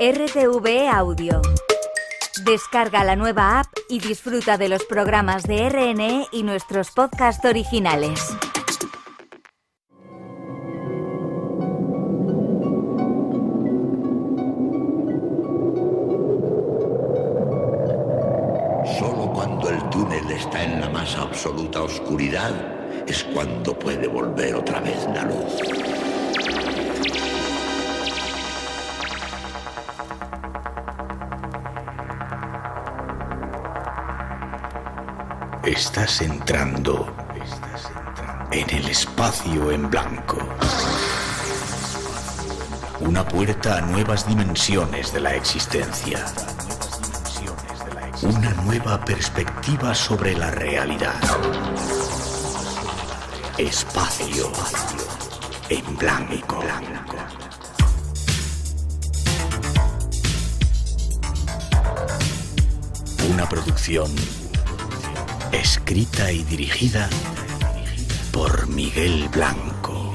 RTV Audio. Descarga la nueva app y disfruta de los programas de RNE y nuestros podcasts originales. Solo cuando el túnel está en la más absoluta oscuridad es cuando puede volver otra vez la luz. Estás entrando en el espacio en blanco. Una puerta a nuevas dimensiones de la existencia. Una nueva perspectiva sobre la realidad. Espacio en blanco. Una producción escrita y dirigida por Miguel Blanco.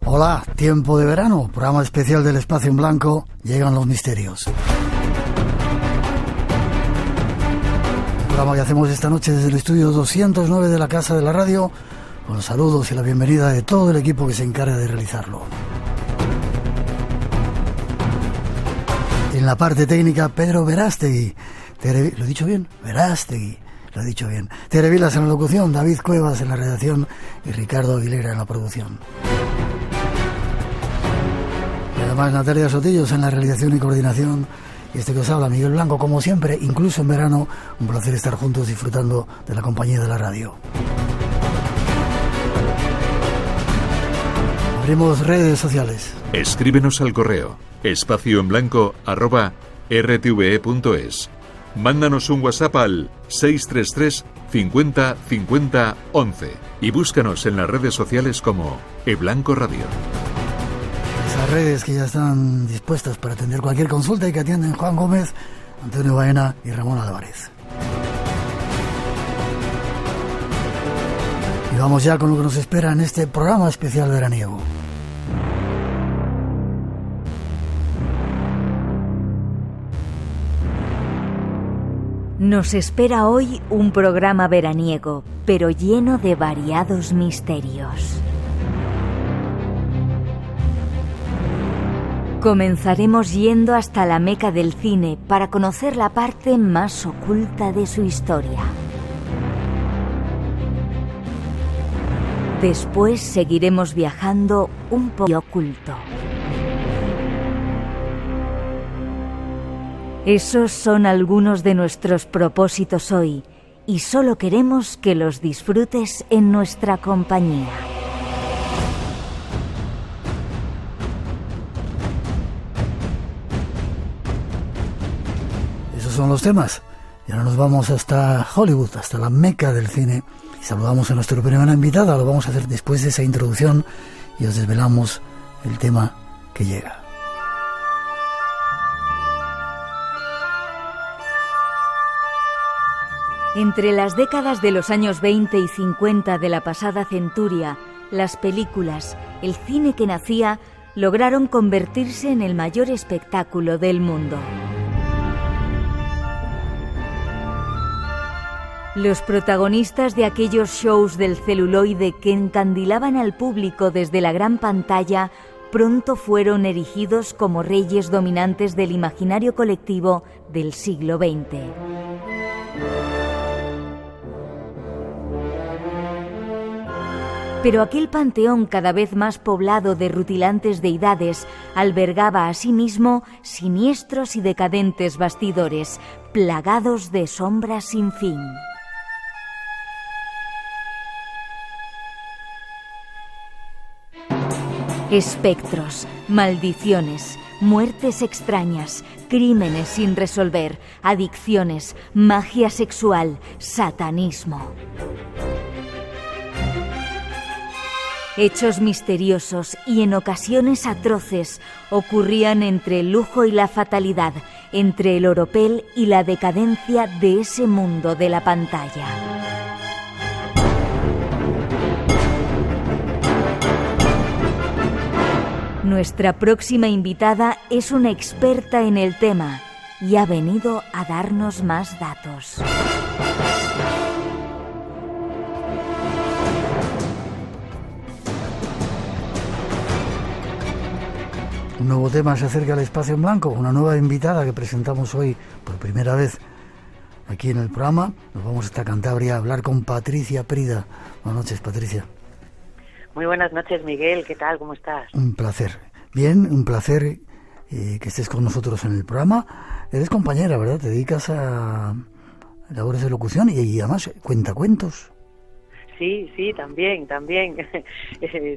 Hola, tiempo de verano, programa especial del Espacio en Blanco, llegan los misterios. El programa que hacemos esta noche desde el estudio 209 de la Casa de la Radio, con los saludos y la bienvenida de todo el equipo que se encarga de realizarlo. En la parte técnica, Pedro Verástegui. ¿Lo he dicho bien? Verástegui. Lo he dicho bien. Tere Vilas en la locución, David Cuevas en la redacción y Ricardo Aguilera en la producción. Y además Natalia Sotillos en la realización y coordinación. Y este que os habla, Miguel Blanco, como siempre, incluso en verano, un placer estar juntos disfrutando de la compañía de la radio. Abrimos redes sociales. Escríbenos al correo espacioenblanco@rtve.es. Mándanos un WhatsApp al 633 50 50 11 y búscanos en las redes sociales como eBlanco Radio. Esas redes que ya están dispuestas para atender cualquier consulta y que atienden Juan Gómez, Antonio Baena y Ramón Álvarez. Y vamos ya con lo que nos espera en este programa especial veraniego. Nos espera hoy un programa veraniego, pero lleno de variados misterios. Comenzaremos yendo hasta la Meca del cine para conocer la parte más oculta de su historia. Después seguiremos viajando un poco oculto. Esos son algunos de nuestros propósitos hoy y solo queremos que los disfrutes en nuestra compañía. Esos son los temas. Y ahora nos vamos hasta Hollywood, hasta la Meca del cine. Y saludamos a nuestra primera invitada. Lo vamos a hacer después de esa introducción y os desvelamos el tema que llega. Entre las décadas de los años 20 y 50 de la pasada centuria, las películas, el cine que nacía, lograron convertirse en el mayor espectáculo del mundo. Los protagonistas de aquellos shows del celuloide que encandilaban al público desde la gran pantalla pronto fueron erigidos como reyes dominantes del imaginario colectivo del siglo XX. Pero aquel panteón cada vez más poblado de rutilantes deidades albergaba asimismo siniestros y decadentes bastidores, plagados de sombras sin fin. Espectros, maldiciones, muertes extrañas, crímenes sin resolver, adicciones, magia sexual, satanismo. Hechos misteriosos y en ocasiones atroces ocurrían entre el lujo y la fatalidad, entre el oropel y la decadencia de ese mundo de la pantalla. Nuestra próxima invitada es una experta en el tema y ha venido a darnos más datos. Un nuevo tema se acerca al Espacio en Blanco, una nueva invitada que presentamos hoy por primera vez aquí en el programa. Nos vamos hasta Cantabria a hablar con Patricia Prida. Buenas noches, Patricia. Muy buenas noches, Miguel. ¿Qué tal? ¿Cómo estás? Un placer. Bien, un placer que estés con nosotros en el programa. Eres compañera, ¿verdad? Te dedicas a labores de locución y además cuentacuentos. Sí, también.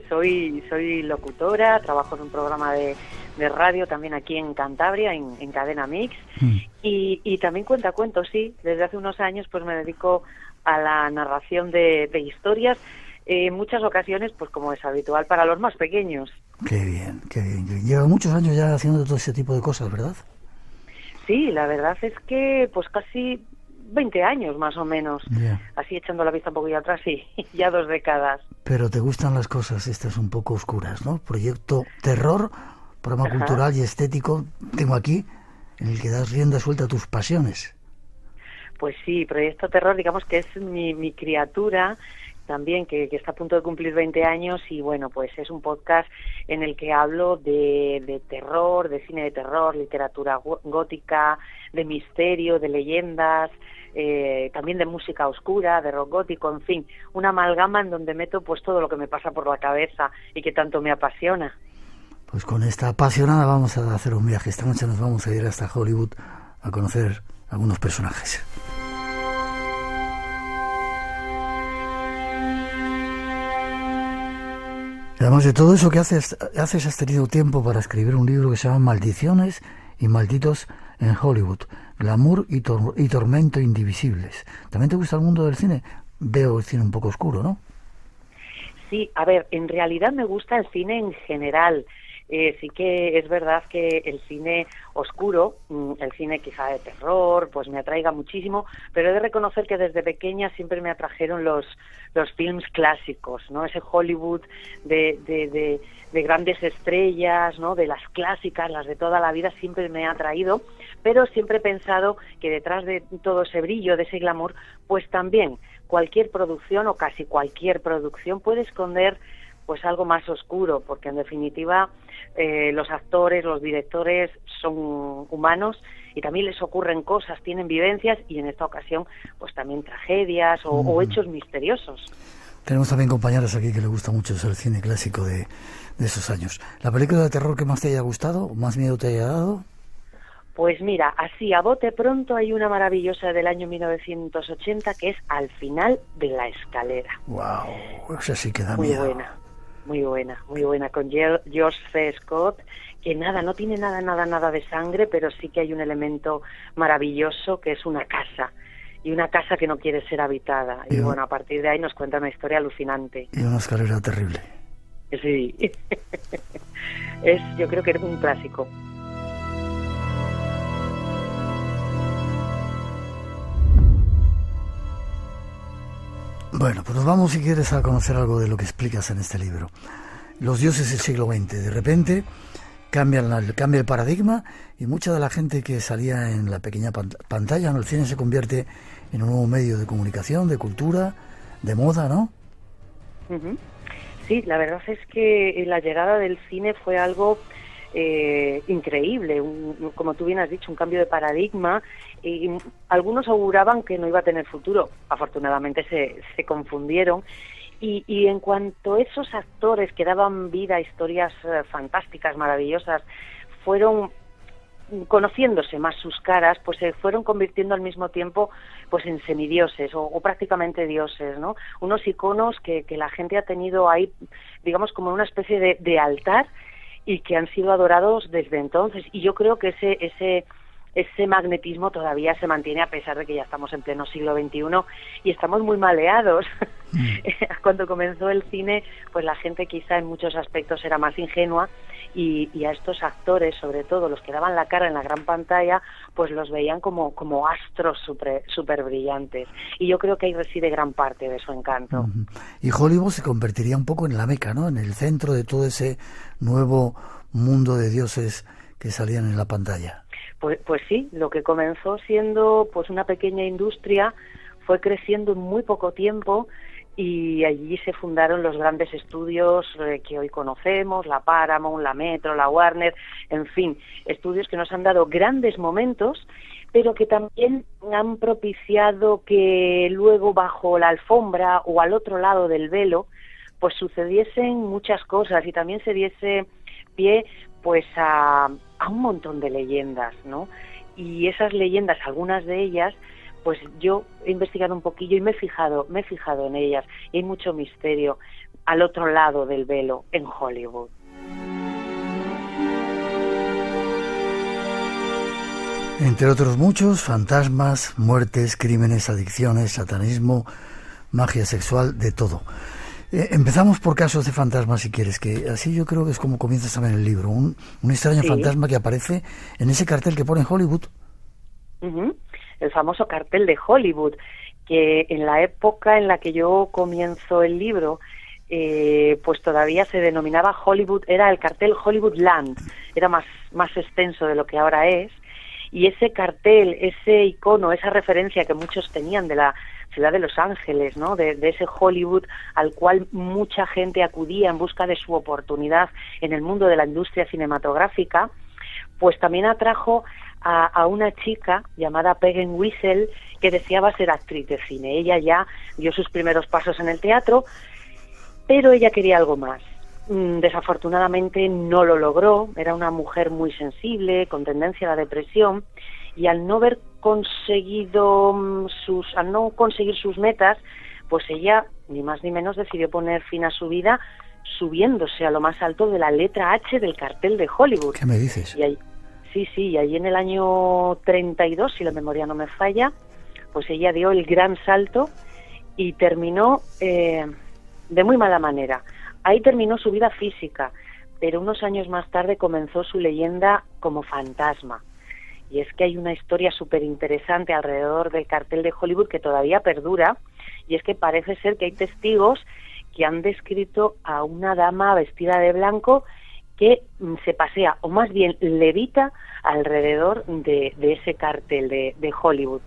Soy locutora, trabajo en un programa de radio también aquí en Cantabria, en Cadena Mix, y también cuentacuentos, sí. Desde hace unos años pues me dedico a la narración de historias, en muchas ocasiones, pues como es habitual para los más pequeños. Qué bien. Lleva muchos años ya haciendo todo ese tipo de cosas, ¿verdad? Sí, la verdad es que pues casi 20 años más o menos, así echando la vista un poquillo atrás, sí, ya 2 décadas. Pero te gustan las cosas estas un poco oscuras, ¿no? Proyecto Terror, programa cultural y estético, tengo aquí, en el que das rienda suelta a tus pasiones. Pues sí, Proyecto Terror, digamos que es mi criatura también, que está a punto de cumplir 20 años, y bueno, pues es un podcast en el que hablo de terror, de cine de terror, literatura gótica, de misterio, de leyendas, también de música oscura, de rock gótico, en fin, una amalgama en donde meto pues todo lo que me pasa por la cabeza y que tanto me apasiona. Pues con esta apasionada vamos a hacer un viaje. Esta noche nos vamos a ir hasta Hollywood a conocer algunos personajes. Además de todo eso que haces, has tenido tiempo para escribir un libro que se llama Maldiciones y Malditos en Hollywood, glamour y tormento indivisibles. ¿También te gusta el mundo del cine? Veo el cine un poco oscuro, ¿no? Sí, a ver, en realidad me gusta el cine en general. Sí que es verdad que el cine oscuro, el cine quizá de terror, pues me atraiga muchísimo, pero he de reconocer que desde pequeña siempre me atrajeron los films clásicos, ¿no? Ese Hollywood de grandes estrellas, ¿no? De las clásicas, las de toda la vida, siempre me ha atraído, pero siempre he pensado que detrás de todo ese brillo, de ese glamour, pues también cualquier producción o casi cualquier producción puede esconder pues algo más oscuro, porque en definitiva los actores, los directores son humanos y también les ocurren cosas, tienen vivencias y en esta ocasión pues también tragedias o hechos misteriosos. Tenemos también compañeras aquí que les gusta mucho el cine clásico de esos años. ¿La película de terror que más te haya gustado o más miedo te haya dado? Pues mira, así a bote pronto hay una maravillosa del año 1980 que es Al final de la escalera. ¡Wow! Esa sí que da miedo. Muy buena, con George C. Scott, que no tiene nada de sangre, pero sí que hay un elemento maravilloso que es una casa, y una casa que no quiere ser habitada. Y bueno, a partir de ahí nos cuenta una historia alucinante. Y una escalera terrible. Sí, yo creo que es un clásico. Bueno, pues nos vamos, si quieres, a conocer algo de lo que explicas en este libro. Los dioses del siglo XX, de repente cambia el paradigma y mucha de la gente que salía en la pequeña pantalla, ¿no? El cine se convierte en un nuevo medio de comunicación, de cultura, de moda, ¿no? Uh-huh. Sí, la verdad es que la llegada del cine fue algo increíble, como tú bien has dicho, un cambio de paradigma, y algunos auguraban que no iba a tener futuro. Afortunadamente se confundieron, y en cuanto esos actores que daban vida a historias fantásticas, maravillosas, fueron conociéndose más sus caras, pues se fueron convirtiendo al mismo tiempo pues en semidioses o prácticamente dioses, ¿no? Unos iconos que la gente ha tenido ahí, digamos, como una especie de altar, y que han sido adorados desde entonces. Y yo creo que ese magnetismo todavía se mantiene a pesar de que ya estamos en pleno siglo XXI y estamos muy maleados. Cuando comenzó el cine, pues la gente quizá en muchos aspectos era más ingenua y a estos actores, sobre todo los que daban la cara en la gran pantalla, pues los veían como astros súper brillantes. Y yo creo que ahí reside gran parte de su encanto. Y Hollywood se convertiría un poco en la meca, ¿no? En el centro de todo ese nuevo mundo de dioses que salían en la pantalla. Pues sí, lo que comenzó siendo pues una pequeña industria fue creciendo en muy poco tiempo y allí se fundaron los grandes estudios que hoy conocemos, la Paramount, la Metro, la Warner, en fin, estudios que nos han dado grandes momentos, pero que también han propiciado que luego bajo la alfombra o al otro lado del velo pues sucediesen muchas cosas y también se diese pie pues a un montón de leyendas, ¿no? Y esas leyendas, algunas de ellas, pues yo he investigado un poquillo y me he fijado en ellas, y hay mucho misterio al otro lado del velo en Hollywood. Entre otros muchos, fantasmas, muertes, crímenes, adicciones, satanismo, magia sexual, de todo. Empezamos por casos de fantasmas, si quieres, que así yo creo que es como comienza también el libro. Un extraño fantasma que aparece en ese cartel que pone en Hollywood. El famoso cartel de Hollywood, que en la época en la que yo comienzo el libro, pues todavía se denominaba Hollywood, era el cartel Hollywood Land, era más extenso de lo que ahora es, y ese cartel, ese icono, esa referencia que muchos tenían de la ciudad de Los Ángeles, ¿no? De ese Hollywood al cual mucha gente acudía en busca de su oportunidad en el mundo de la industria cinematográfica, pues también atrajo a una chica llamada Peggy Wiesel que deseaba ser actriz de cine. Ella ya dio sus primeros pasos en el teatro, pero ella quería algo más. Desafortunadamente no lo logró, era una mujer muy sensible, con tendencia a la depresión, y al no conseguir sus metas, pues ella ni más ni menos decidió poner fin a su vida subiéndose a lo más alto de la letra H del cartel de Hollywood. ¿Qué me dices? Y ahí, sí, allí en el año 32, si la memoria no me falla, pues ella dio el gran salto y terminó de muy mala manera. Ahí terminó su vida física, pero unos años más tarde comenzó su leyenda como fantasma. Y es que hay una historia súper interesante alrededor del cartel de Hollywood que todavía perdura, y es que parece ser que hay testigos que han descrito a una dama vestida de blanco que se pasea, o más bien levita, alrededor de ese cartel de Hollywood.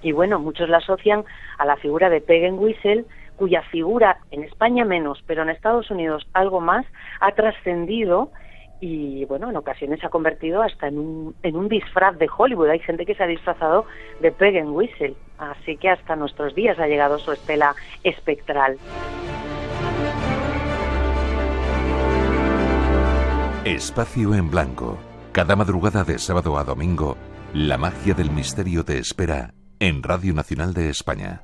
Y bueno, muchos la asocian a la figura de Peggy Wiesel, cuya figura en España menos, pero en Estados Unidos algo más, ha trascendido y bueno, en ocasiones se ha convertido hasta en un disfraz de Hollywood. Hay gente que se ha disfrazado de Peggy Wiesel, así que hasta nuestros días ha llegado su estela espectral. Espacio en Blanco. Cada madrugada de sábado a domingo, la magia del misterio te espera en Radio Nacional de España.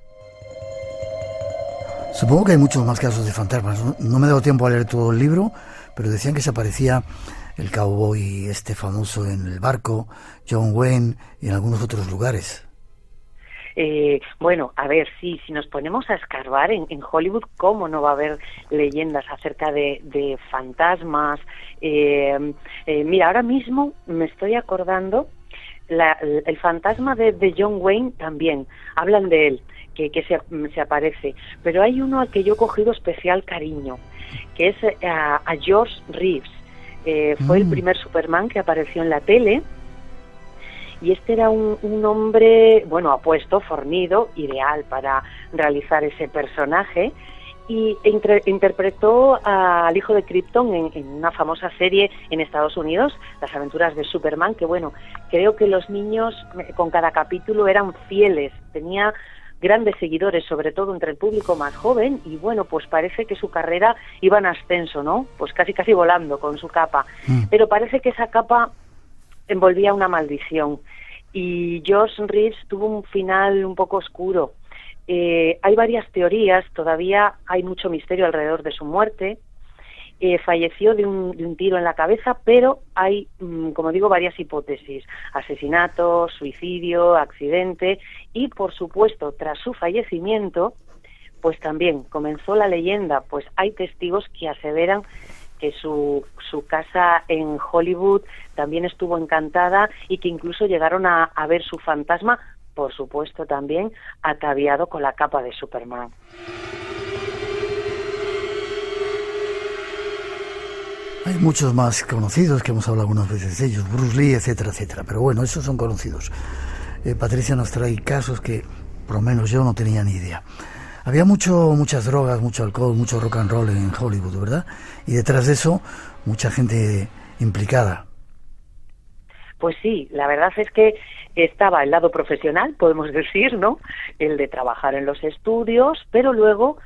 Supongo que hay muchos más casos de fantasmas. No me he dado tiempo a leer todo el libro, pero decían que se aparecía el cowboy famoso en el barco, John Wayne, y en algunos otros lugares. Bueno, a ver, sí, si nos ponemos a escarbar en Hollywood, ¿cómo no va a haber leyendas acerca de fantasmas? Mira, ahora mismo me estoy acordando, el fantasma de John Wayne también, hablan de él, que se aparece, pero hay uno al que yo he cogido especial cariño, que es a George Reeves. Fue el primer Superman que apareció en la tele, y este era un hombre, bueno, apuesto, fornido, ideal para realizar ese personaje, y interpretó al hijo de Krypton en una famosa serie en Estados Unidos, Las aventuras de Superman, que bueno, creo que los niños con cada capítulo eran fieles, tenía grandes seguidores, sobre todo entre el público más joven, y bueno, pues parece que su carrera iba en ascenso, ¿no? Pues casi volando con su capa, pero parece que esa capa envolvía una maldición, y George Reeves tuvo un final un poco oscuro. Hay varias teorías, todavía hay mucho misterio alrededor de su muerte, falleció de un tiro en la cabeza, pero hay, como digo, varias hipótesis: asesinato, suicidio, accidente, y por supuesto, tras su fallecimiento, pues también comenzó la leyenda, pues hay testigos que aseveran que su casa en Hollywood también estuvo encantada y que incluso llegaron a ver su fantasma, por supuesto también ataviado con la capa de Superman. Hay muchos más conocidos que hemos hablado algunas veces de ellos, Bruce Lee, etcétera, etcétera. Pero bueno, esos son conocidos. Patricia nos trae casos que, por lo menos yo, no tenía ni idea. Había muchas drogas, mucho alcohol, mucho rock and roll en Hollywood, ¿verdad? Y detrás de eso, mucha gente implicada. Pues sí, la verdad es que estaba el lado profesional, podemos decir, ¿no? El de trabajar en los estudios, pero luego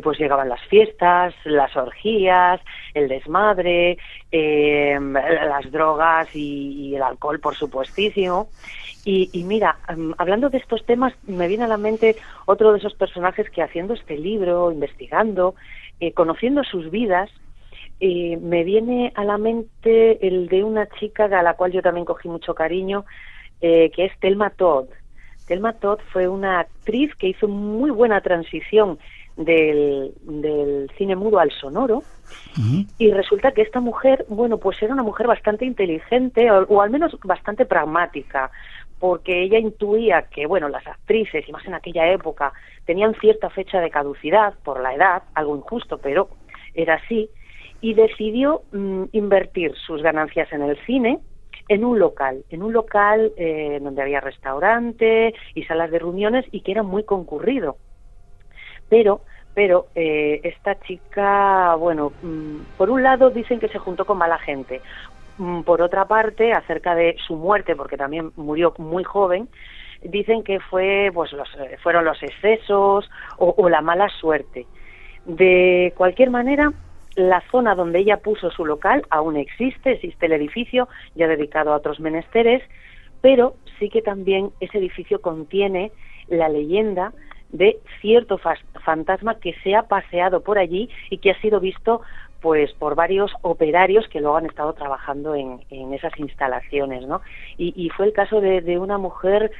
pues llegaban las fiestas, las orgías, el desmadre, las drogas y el alcohol, por supuestísimo. Y mira, hablando de estos temas, me viene a la mente otro de esos personajes que, haciendo este libro, investigando, conociendo sus vidas, me viene a la mente el de una chica a la cual yo también cogí mucho cariño, que es Thelma Todd. Thelma Todd fue una actriz que hizo muy buena transición del cine mudo al sonoro. Uh-huh. Y resulta que esta mujer, bueno, pues era una mujer bastante inteligente, o al menos bastante pragmática, porque ella intuía que, bueno, las actrices, y más en aquella época, tenían cierta fecha de caducidad por la edad, algo injusto, pero era así, y decidió invertir sus ganancias en el cine en un local donde había restaurante y salas de reuniones, y que era muy concurrido. Pero esta chica, bueno, por un lado dicen que se juntó con mala gente. Por otra parte, acerca de su muerte, porque también murió muy joven, dicen que fueron los excesos o la mala suerte. De cualquier manera, la zona donde ella puso su local aún existe el edificio, ya dedicado a otros menesteres, pero sí que también ese edificio contiene la leyenda de cierto fantasma que se ha paseado por allí y que ha sido visto pues por varios operarios que luego han estado trabajando en esas instalaciones, ¿no? Y fue el caso de una mujer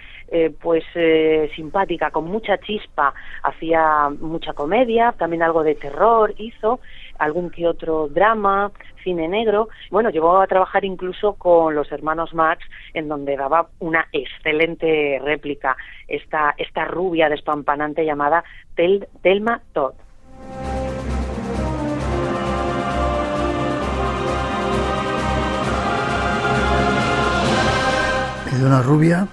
simpática, con mucha chispa, hacía mucha comedia, también algo de terror hizo, algún que otro drama, cine negro. Bueno, llegó a trabajar incluso con los hermanos Marx, en donde daba una excelente réplica, esta rubia despampanante llamada Thelma Todd. De una rubia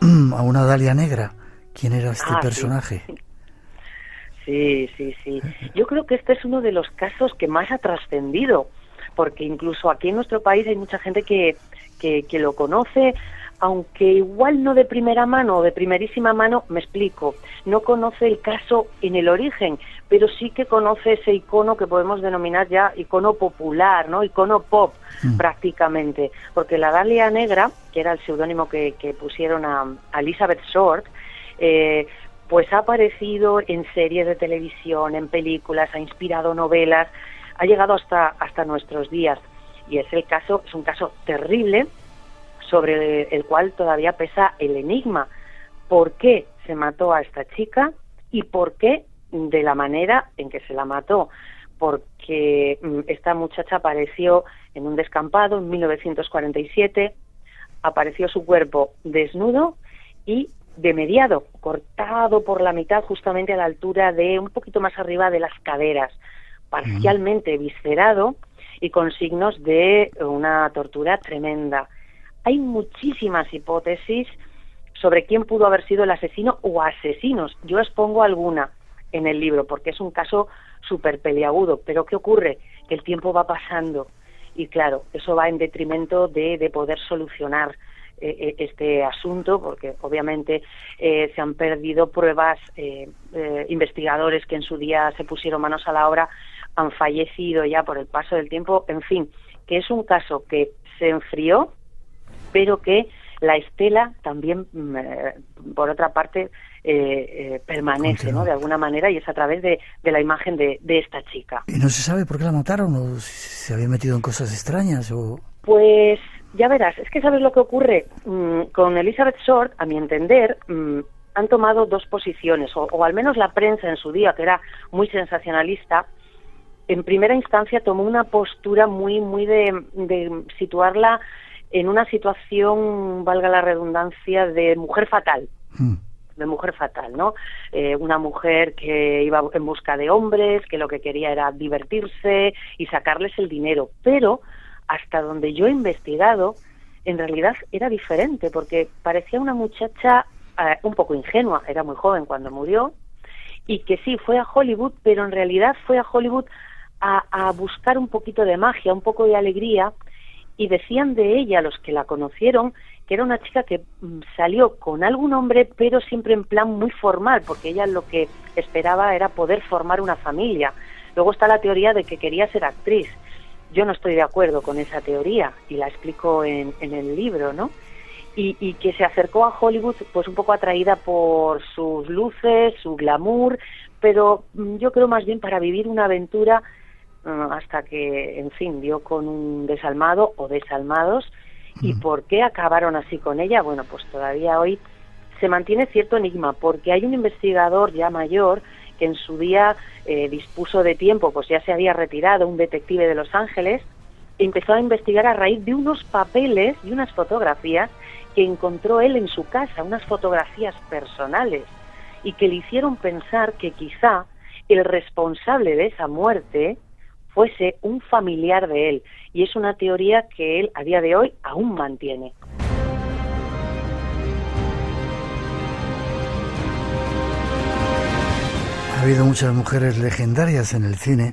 a una Dalia negra. ¿Quién era este personaje? Sí. Yo creo que este es uno de los casos que más ha trascendido, porque incluso aquí en nuestro país hay mucha gente que lo conoce, aunque igual no de primera mano o de primerísima mano. Me explico, no conoce el caso en el origen, pero sí que conoce ese icono que podemos denominar ya icono popular, ¿no? Icono pop, prácticamente, porque la Dalia Negra, que era el seudónimo que pusieron a Elizabeth Short, pues ha aparecido en series de televisión, en películas, ha inspirado novelas, ha llegado hasta nuestros días, y es un caso terrible, sobre el cual todavía pesa el enigma. ¿Por qué se mató a esta chica y por qué de la manera en que se la mató? Porque esta muchacha apareció en un descampado en 1947, apareció su cuerpo desnudo y demediado, cortado por la mitad, justamente a la altura de, un poquito más arriba de las caderas, parcialmente viscerado y con signos de una tortura tremenda. Hay muchísimas hipótesis sobre quién pudo haber sido el asesino o asesinos. Yo expongo alguna en el libro porque es un caso súper peliagudo. Pero ¿qué ocurre? Que el tiempo va pasando y claro, eso va en detrimento de poder solucionar este asunto, porque obviamente se han perdido pruebas, investigadores que en su día se pusieron manos a la obra han fallecido ya por el paso del tiempo. En fin, que es un caso que se enfrió, pero que la estela también, por otra parte, permanece, Continúa. ¿no? De alguna manera, y es a través de la imagen de esta chica. ¿Y no se sabe por qué la mataron o si se había metido en cosas extrañas o...? Pues ya verás, es que ¿sabes lo que ocurre? Con Elizabeth Short, a mi entender, han tomado dos posiciones, o al menos la prensa en su día, que era muy sensacionalista. En primera instancia tomó una postura muy de situarla en una situación, valga la redundancia, de mujer fatal. De mujer fatal, ¿no? Una mujer que iba en busca de hombres, que lo que quería era divertirse y sacarles el dinero. Pero, hasta donde yo he investigado, en realidad era diferente, porque parecía una muchacha un poco ingenua, era muy joven cuando murió, y que sí, fue a Hollywood, pero en realidad fue a Hollywood a buscar un poquito de magia, un poco de alegría, y decían de ella, los que la conocieron, que era una chica que salió con algún hombre, pero siempre en plan muy formal, porque ella lo que esperaba era poder formar una familia. Luego está la teoría de que quería ser actriz. Yo no estoy de acuerdo con esa teoría, y la explico en el libro, ¿no? Y que se acercó a Hollywood pues un poco atraída por sus luces, su glamour, pero yo creo más bien para vivir una aventura, hasta que, en fin, dio con un desalmado o desalmados. ¿Y por qué acabaron así con ella? Bueno, pues todavía hoy se mantiene cierto enigma, porque hay un investigador ya mayor que en su día dispuso de tiempo, pues ya se había retirado, un detective de Los Ángeles, e empezó a investigar a raíz de unos papeles y unas fotografías que encontró él en su casa, unas fotografías personales, y que le hicieron pensar que quizá el responsable de esa muerte fuese un familiar de él, y es una teoría que él a día de hoy aún mantiene. Ha habido muchas mujeres legendarias en el cine.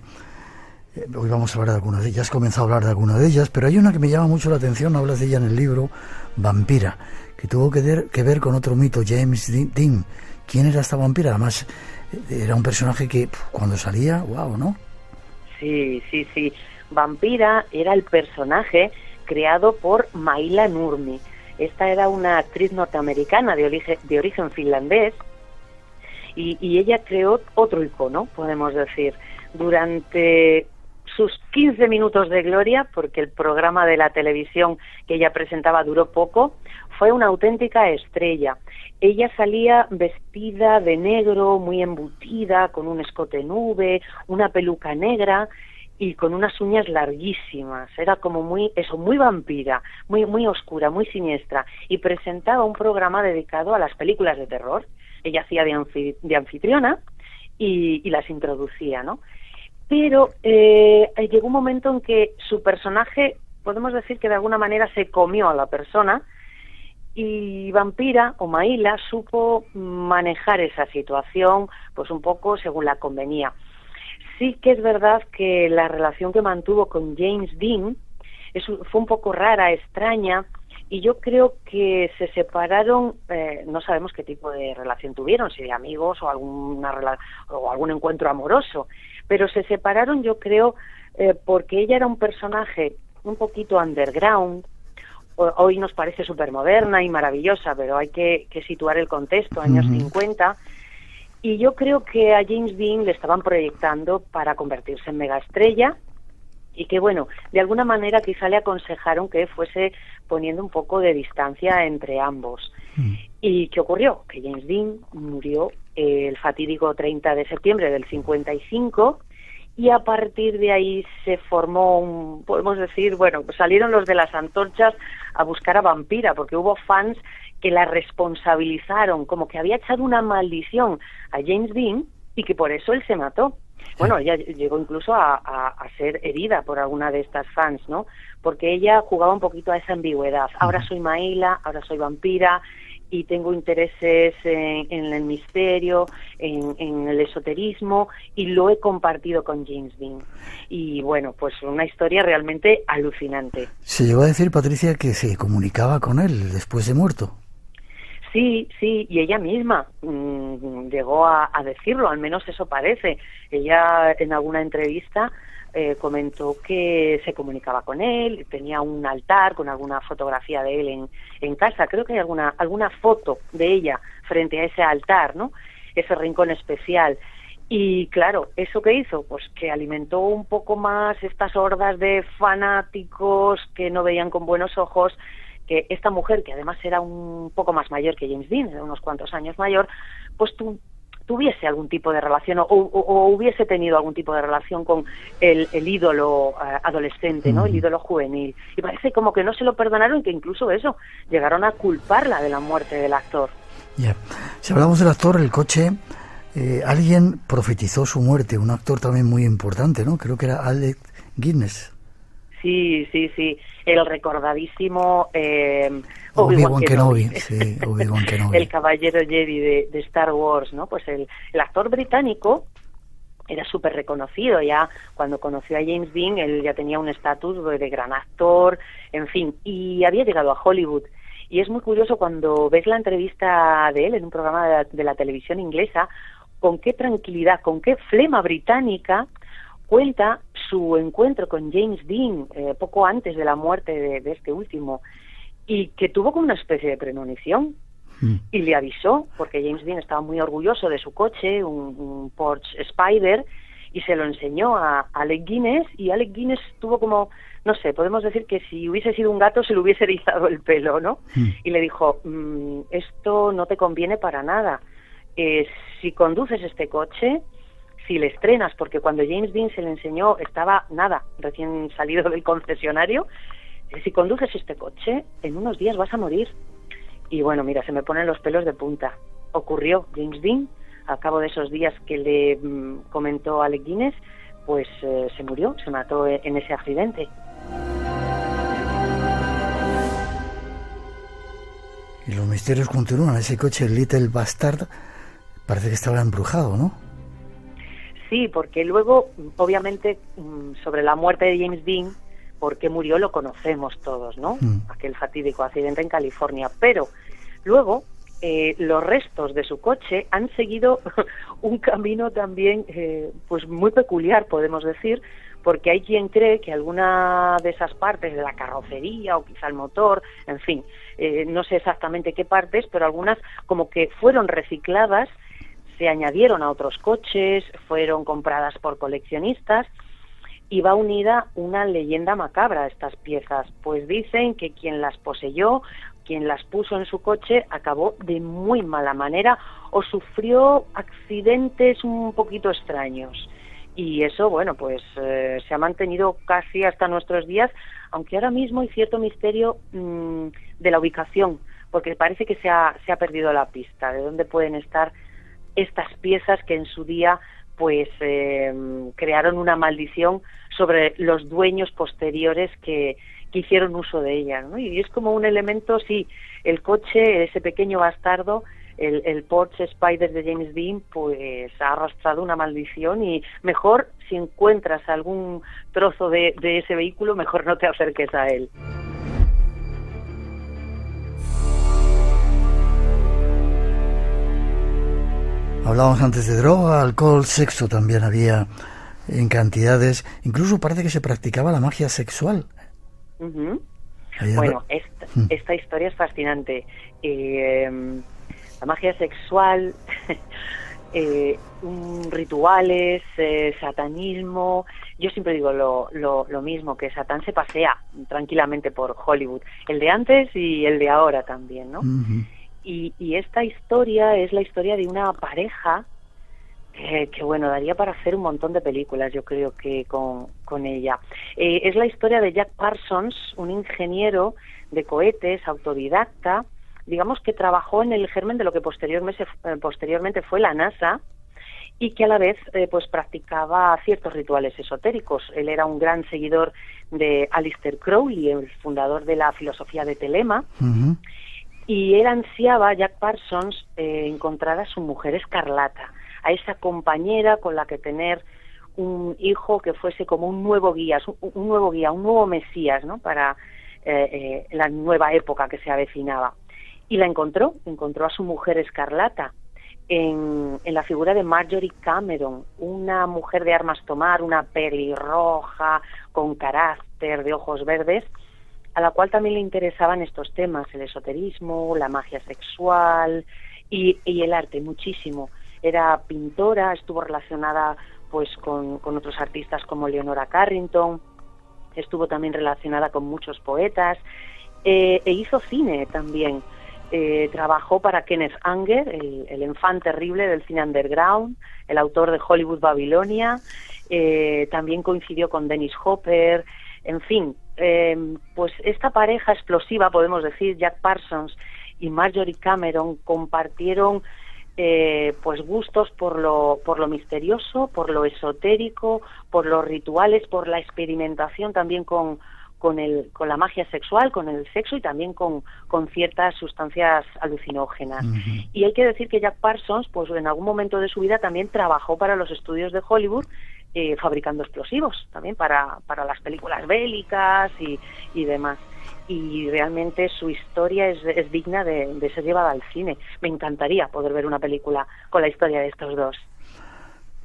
Hoy vamos a hablar de algunas de ellas. Has comenzado a hablar de algunas de ellas, pero hay una que me llama mucho la atención, hablas de ella en el libro, Vampira, que tuvo que ver con otro mito, James Dean. ¿Quién era esta vampira? Además, era un personaje que cuando salía, wow, ¿no? Sí. Vampira era el personaje creado por Maila Nurmi. Esta era una actriz norteamericana de origen finlandés, y ella creó otro icono, podemos decir, durante sus 15 minutos de gloria, porque el programa de la televisión que ella presentaba duró poco. Fue una auténtica estrella. Ella salía vestida de negro, muy embutida, con un escote nube, una peluca negra y con unas uñas larguísimas. Era como muy vampira, muy oscura, muy siniestra, y presentaba un programa dedicado a las películas de terror. Ella hacía de anfitriona y las introducía, ¿no? Pero llegó un momento en que su personaje, podemos decir que de alguna manera se comió a la persona, y Vampira o Maila supo manejar esa situación pues un poco según la convenía. Sí que es verdad que la relación que mantuvo con James Dean fue un poco rara, extraña, y yo creo que se separaron, no sabemos qué tipo de relación tuvieron, si de amigos o algún encuentro amoroso, pero se separaron, yo creo, porque ella era un personaje un poquito underground. Hoy nos parece súper moderna y maravillosa, pero hay que situar el contexto, años 50, y yo creo que a James Dean le estaban proyectando para convertirse en megaestrella, y que, bueno, de alguna manera quizá le aconsejaron que fuese poniendo un poco de distancia entre ambos. ¿Y qué ocurrió? Que James Dean murió el fatídico 30 de septiembre del 55, y a partir de ahí se formó podemos decir, bueno, pues salieron los de las antorchas a buscar a Vampira, porque hubo fans que la responsabilizaron, como que había echado una maldición a James Dean y que por eso él se mató. Bueno, ella llegó incluso a ser herida por alguna de estas fans, ¿no? Porque ella jugaba un poquito a esa ambigüedad. Ahora soy Maila, ahora soy Vampira, y tengo intereses en el misterio, en el esoterismo, y lo he compartido con James Dean. Y bueno, pues una historia realmente alucinante. Se llegó a decir, Patricia, que se comunicaba con él después de muerto. Sí, y ella misma llegó a decirlo, al menos eso parece. Ella en alguna entrevista comentó que se comunicaba con él, tenía un altar con alguna fotografía de él en casa. Creo que hay alguna foto de ella frente a ese altar, ¿no? Ese rincón especial. Y claro, ¿eso qué hizo? Pues que alimentó un poco más estas hordas de fanáticos que no veían con buenos ojos que esta mujer, que además era un poco más mayor que James Dean, era unos cuantos años mayor, pues tuviese algún tipo de relación o hubiese tenido algún tipo de relación con el ídolo adolescente, ¿no? El ídolo juvenil. Y parece como que no se lo perdonaron, que incluso eso, llegaron a culparla de la muerte del actor. Ya. Si hablamos del actor, el coche, alguien profetizó su muerte, un actor también muy importante, ¿no? Creo que era Alec Guinness. Sí, el recordadísimo Obi-Wan Kenobi. Sí, Obi-Wan Kenobi. El caballero Jedi de Star Wars, ¿no? Pues el actor británico era súper reconocido ya. Cuando conoció a James Dean, él ya tenía un estatus de gran actor, en fin, y había llegado a Hollywood. Y es muy curioso cuando ves la entrevista de él en un programa de la televisión inglesa, con qué tranquilidad, con qué flema británica cuenta su encuentro con James Dean poco antes de la muerte de este último, y que tuvo como una especie de premonición. Y le avisó, porque James Dean estaba muy orgulloso de su coche, un Porsche Spider, y se lo enseñó a Alec Guinness, y Alec Guinness tuvo como, no sé, podemos decir que si hubiese sido un gato se le hubiese erizado el pelo, ¿no? Y le dijo, esto no te conviene para nada. Si conduces este coche, si le estrenas, porque cuando James Dean se le enseñó estaba recién salido del concesionario, si conduces este coche, en unos días vas a morir. Y bueno, mira, se me ponen los pelos de punta. Ocurrió. James Dean, al cabo de esos días que le comentó Alec Guinness, pues se murió, se mató en ese accidente. Y los misterios continúan. Ese coche, el Little Bastard, parece que estaba embrujado, ¿no? Sí, porque luego, obviamente, sobre la muerte de James Dean, por qué murió lo conocemos todos, ¿no? Aquel fatídico accidente en California. Pero luego, los restos de su coche han seguido un camino también, pues muy peculiar, podemos decir, porque hay quien cree que alguna de esas partes de la carrocería o quizá el motor, en fin, no sé exactamente qué partes, pero algunas como que fueron recicladas, se añadieron a otros coches, fueron compradas por coleccionistas, y va unida una leyenda macabra a estas piezas, pues dicen que quien las poseyó, quien las puso en su coche, acabó de muy mala manera o sufrió accidentes un poquito extraños. Y eso, bueno, pues se ha mantenido casi hasta nuestros días, aunque ahora mismo hay cierto misterio de la ubicación, porque parece que se ha perdido la pista de dónde pueden estar estas piezas que en su día pues crearon una maldición sobre los dueños posteriores que hicieron uso de ellas, ¿no? Y es como un elemento, sí, el coche, ese pequeño bastardo, el Porsche Spider de James Dean, pues ha arrastrado una maldición, y mejor, si encuentras algún trozo de ese vehículo, mejor no te acerques a él. Hablábamos antes de droga, alcohol, sexo también había en cantidades. Incluso parece que se practicaba la magia sexual. Bueno, esta historia es fascinante. La magia sexual, rituales, satanismo. Yo siempre digo lo mismo, que Satán se pasea tranquilamente por Hollywood. El de antes y el de ahora también, ¿no? Y esta historia es la historia de una pareja que bueno, daría para hacer un montón de películas, yo creo que con ella. Es la historia de Jack Parsons, un ingeniero de cohetes, autodidacta, digamos que trabajó en el germen de lo que posteriormente fue la NASA, y que a la vez pues practicaba ciertos rituales esotéricos. Él era un gran seguidor de Aleister Crowley, el fundador de la filosofía de Telema, y él ansiaba, Jack Parsons, encontrar a su mujer escarlata, a esa compañera con la que tener un hijo que fuese como un nuevo guía, un nuevo Mesías, ¿no? Para la nueva época que se avecinaba. Y la encontró a su mujer escarlata, en la figura de Marjorie Cameron, una mujer de armas tomar, una pelirroja, con carácter, de ojos verdes, a la cual también le interesaban estos temas, el esoterismo, la magia sexual y el arte, muchísimo. Era pintora, estuvo relacionada pues con otros artistas como Leonora Carrington, estuvo también relacionada con muchos poetas, e hizo cine también. Trabajó para Kenneth Anger, el enfant terrible del cine underground, el autor de Hollywood Babilonia. También coincidió con Dennis Hopper. En fin, pues esta pareja explosiva, podemos decir, Jack Parsons y Marjorie Cameron, compartieron pues gustos por lo misterioso, por lo esotérico, por los rituales, por la experimentación también con la magia sexual, con el sexo y también con ciertas sustancias alucinógenas. Uh-huh. Y hay que decir que Jack Parsons, pues en algún momento de su vida también trabajó para los estudios de Hollywood, fabricando explosivos también para las películas bélicas y demás. Y realmente su historia es digna de ser llevada al cine. Me encantaría poder ver una película con la historia de estos dos.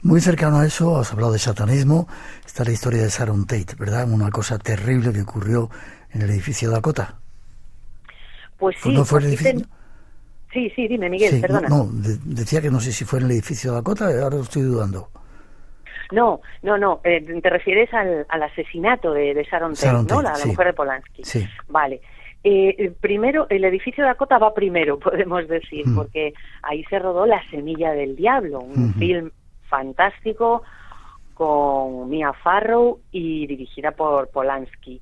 Muy cercano a eso, has hablado de satanismo, está la historia de Sharon Tate, ¿verdad? Una cosa terrible que ocurrió en el edificio Dakota. Pues sí. ¿No fue el edificio? Sí, dime, Miguel, sí, perdona. Decía que no sé si fue en el edificio Dakota, ahora estoy dudando. No, te refieres al asesinato de Sharon Tate, ¿no? La mujer de Polanski. Sí. Vale. Primero, el edificio Dakota va primero, podemos decir, porque ahí se rodó La semilla del diablo, un film fantástico con Mia Farrow y dirigida por Polanski.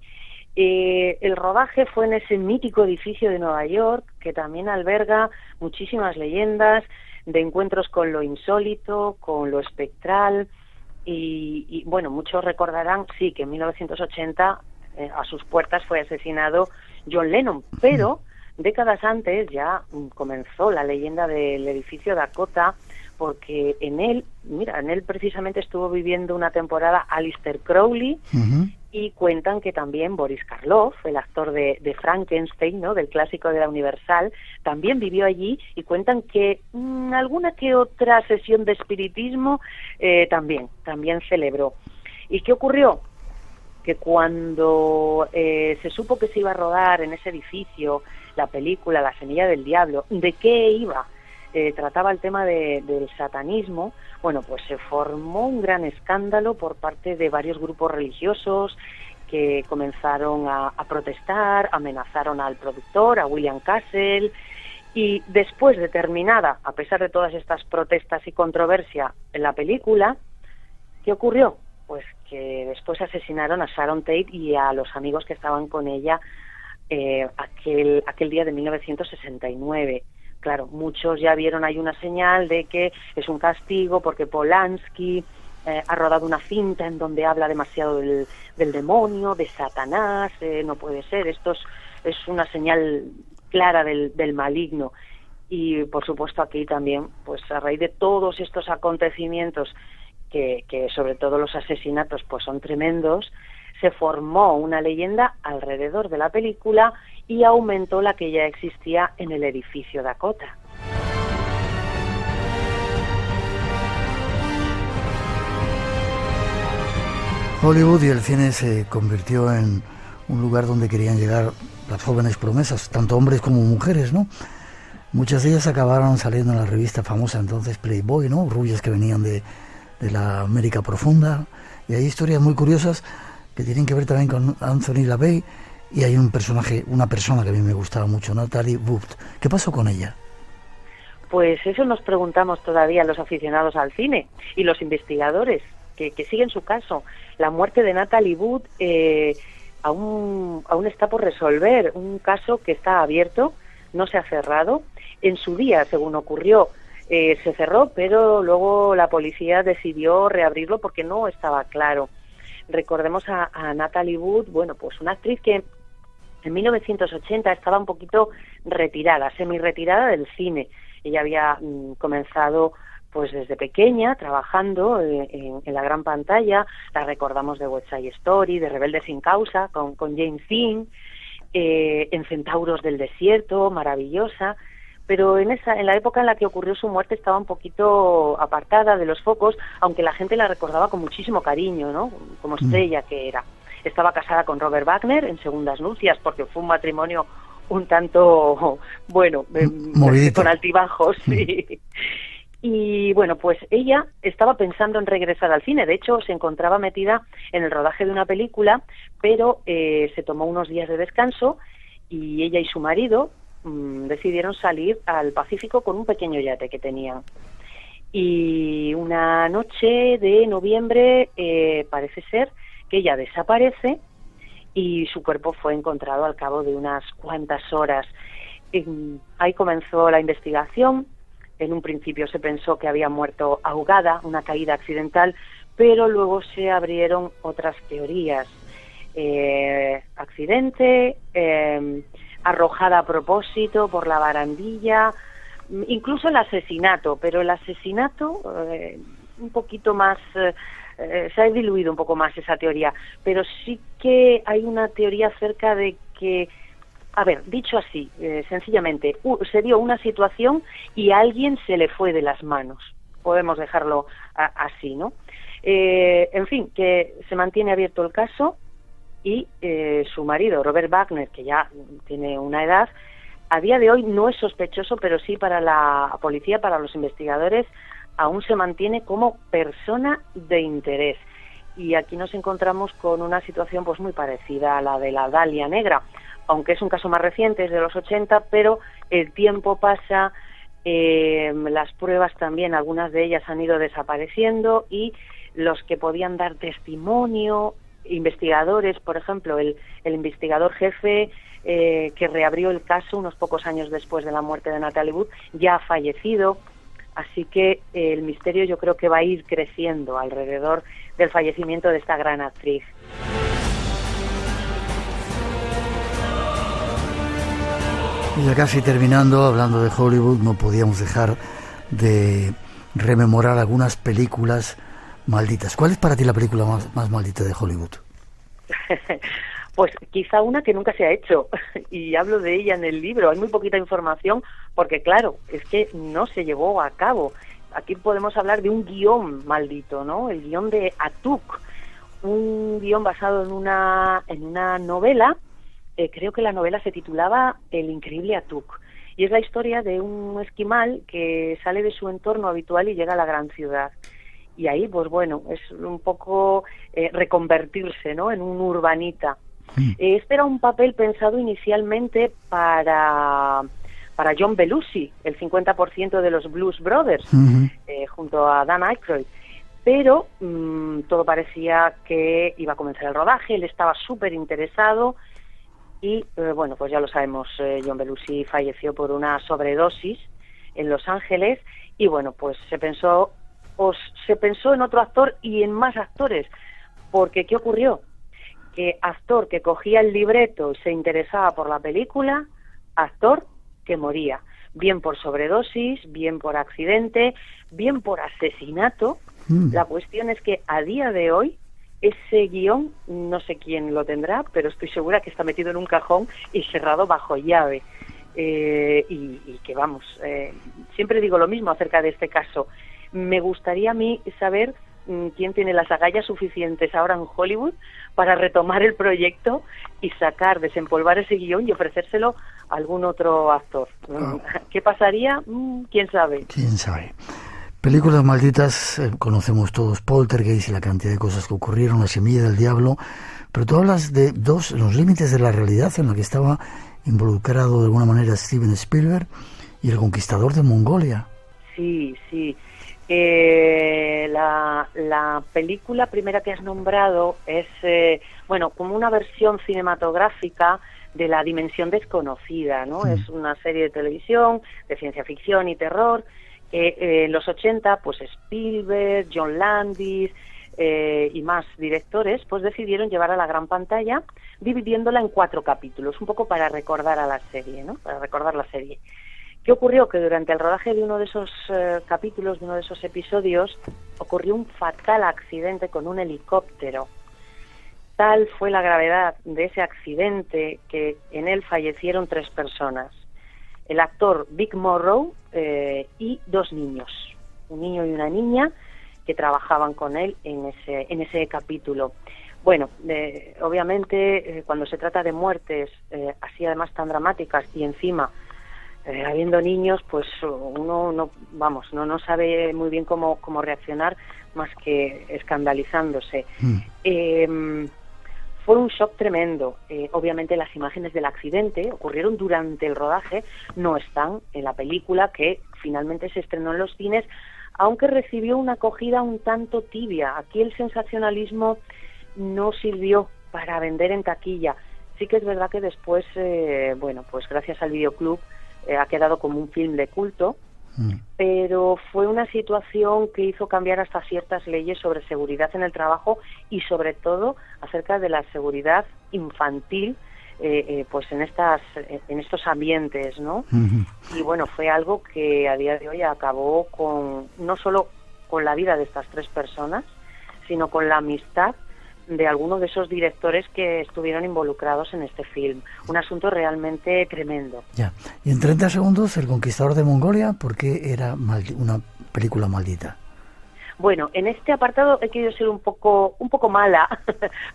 El rodaje fue en ese mítico edificio de Nueva York que también alberga muchísimas leyendas de encuentros con lo insólito, con lo espectral y bueno, muchos recordarán, sí, que en 1980 a sus puertas fue asesinado John Lennon, pero décadas antes ya comenzó la leyenda del edificio Dakota, porque en él precisamente estuvo viviendo una temporada Aleister Crowley, y cuentan que también Boris Karloff, el actor de Frankenstein, ¿no?, del clásico de la Universal, también vivió allí, y cuentan que alguna que otra sesión de espiritismo también celebró. ¿Y qué ocurrió? Que cuando se supo que se iba a rodar en ese edificio la película La semilla del diablo, ¿de qué iba? Trataba el tema del satanismo. Bueno, pues se formó un gran escándalo por parte de varios grupos religiosos que comenzaron a protestar, amenazaron al productor, a William Castle, y después de terminada, a pesar de todas estas protestas y controversia en la película, ¿qué ocurrió? Pues que después asesinaron a Sharon Tate y a los amigos que estaban con ella aquel día de 1969. Claro, muchos ya vieron ahí una señal de que es un castigo porque Polanski ha rodado una cinta en donde habla demasiado del demonio, de Satanás, no puede ser, esto es una señal clara del maligno. Y por supuesto aquí también, pues a raíz de todos estos acontecimientos, que sobre todo los asesinatos pues son tremendos, se formó una leyenda alrededor de la película y aumentó la que ya existía en el edificio Dakota. Hollywood y el cine se convirtió en un lugar donde querían llegar las jóvenes promesas, tanto hombres como mujeres, ¿no? Muchas de ellas acabaron saliendo en la revista famosa entonces Playboy, ¿no? Rubias que venían de la América profunda, y hay historias muy curiosas que tienen que ver también con Anthony LaVey, y hay una persona que a mí me gustaba mucho, Natalie Wood. ¿Qué pasó con ella? Pues eso nos preguntamos todavía los aficionados al cine y los investigadores que siguen su caso. La muerte de Natalie Wood aún está por resolver, un caso que está abierto, no se ha cerrado. En su día, según ocurrió, se cerró, pero luego la policía decidió reabrirlo porque no estaba claro. Recordemos a Natalie Wood, bueno, pues una actriz que en 1980 estaba un poquito retirada, semi-retirada del cine. Ella había comenzado pues desde pequeña trabajando en la gran pantalla. La recordamos de West Side Story, de Rebelde sin causa, con James Dean, en Centauros del desierto, maravillosa. pero en la época en la que ocurrió su muerte estaba un poquito apartada de los focos, aunque la gente la recordaba con muchísimo cariño, ¿no? Como estrella que era. Estaba casada con Robert Wagner en segundas nupcias, porque fue un matrimonio un tanto, bueno, con altibajos, sí. Y bueno, pues ella estaba pensando en regresar al cine. De hecho, se encontraba metida en el rodaje de una película, pero se tomó unos días de descanso y ella y su marido decidieron salir al Pacífico con un pequeño yate que tenían. Y una noche de noviembre parece ser que ella desaparece y su cuerpo fue encontrado al cabo de unas cuantas horas. Ahí comenzó la investigación. En un principio se pensó que había muerto ahogada, una caída accidental, pero luego se abrieron otras teorías. Accidente, arrojada a propósito por la barandilla, incluso el asesinato, pero el asesinato un poquito más, se ha diluido un poco más esa teoría, pero sí que hay una teoría acerca de que, a ver, dicho así, sencillamente, se dio una situación y a alguien se le fue de las manos. Podemos dejarlo así, ¿no? En fin, que se mantiene abierto el caso y su marido, Robert Wagner, que ya tiene una edad, a día de hoy no es sospechoso, pero sí para la policía, para los investigadores, aún se mantiene como persona de interés. Y aquí nos encontramos con una situación pues muy parecida a la de la Dalia Negra, aunque es un caso más reciente, es de los 80, pero el tiempo pasa, las pruebas también, algunas de ellas han ido desapareciendo y los que podían dar testimonio, investigadores, por ejemplo, el investigador jefe que reabrió el caso unos pocos años después de la muerte de Natalie Wood, ya ha fallecido, así que el misterio yo creo que va a ir creciendo alrededor del fallecimiento de esta gran actriz. Y ya casi terminando, hablando de Hollywood, no podíamos dejar de rememorar algunas películas malditas. ¿Cuál es para ti la película más maldita de Hollywood? Pues quizá una que nunca se ha hecho, y hablo de ella en el libro. Hay muy poquita información porque, claro, es que no se llevó a cabo. Aquí podemos hablar de un guión maldito, ¿no? El guión de Atuk, un guión basado en una novela. Creo que la novela se titulaba El increíble Atuk, y es la historia de un esquimal que sale de su entorno habitual y llega a la gran ciudad. Y ahí, pues bueno, es un poco reconvertirse, ¿no?, en un urbanita. Este era un papel pensado inicialmente para John Belushi, el 50% de los Blues Brothers, junto a Dan Aykroyd. Pero todo parecía que iba a comenzar el rodaje, él estaba súper interesado y, bueno, pues ya lo sabemos, John Belushi falleció por una sobredosis en Los Ángeles y, bueno, pues se pensó en otro actor y en más actores, porque ¿qué ocurrió? Que actor que cogía el libreto y se interesaba por la película, actor que moría, bien por sobredosis, bien por accidente, bien por asesinato. La cuestión es que a día de hoy ese guión, no sé quién lo tendrá, pero estoy segura que está metido en un cajón y cerrado bajo llave. Y que vamos, siempre digo lo mismo acerca de este caso. Me gustaría a mí saber quién tiene las agallas suficientes ahora en Hollywood para retomar el proyecto y desempolvar ese guión y ofrecérselo a algún otro actor. ¿Qué pasaría? ¿Quién sabe? ¿Quién sabe? Películas malditas, conocemos todos Poltergeist y la cantidad de cosas que ocurrieron, La semilla del diablo, pero tú hablas de los límites de la realidad en la que estaba involucrado de alguna manera Steven Spielberg y El conquistador de Mongolia. Sí. La película primera que has nombrado es, como una versión cinematográfica de La dimensión desconocida, ¿no? Es una serie de televisión de ciencia ficción y terror. En los 80, pues Spielberg, John Landis y más directores, pues decidieron llevar a la gran pantalla, dividiéndola en 4 capítulos, un poco para recordar a la serie, ¿no? Para recordar la serie. ¿Qué ocurrió? Que durante el rodaje de uno de esos capítulos, de uno de esos episodios, ocurrió un fatal accidente con un helicóptero. Tal fue la gravedad de ese accidente que en él fallecieron 3 personas. el actor Vic Morrow y 2 niños, un niño y una niña, que trabajaban con él en ese capítulo. Bueno, obviamente cuando se trata de muertes así además tan dramáticas y encima habiendo niños, pues uno no sabe muy bien cómo reaccionar más que escandalizándose. Fue un shock tremendo. Obviamente las imágenes del accidente ocurrieron durante el rodaje, no están en la película que finalmente se estrenó en los cines, aunque recibió una acogida un tanto tibia. Aquí el sensacionalismo no sirvió para vender en taquilla. Sí que es verdad que después, pues gracias al videoclub ha quedado como un film de culto, pero fue una situación que hizo cambiar hasta ciertas leyes sobre seguridad en el trabajo y sobre todo acerca de la seguridad infantil pues en estos ambientes, ¿no? Y bueno, fue algo que a día de hoy acabó no solo con la vida de estas 3 personas, sino con la amistad de algunos de esos directores que estuvieron involucrados en este film. Un asunto realmente tremendo. Ya. Y en 30 segundos, El Conquistador de Mongolia, ¿por qué era una película maldita? Bueno, en este apartado he querido ser un poco mala,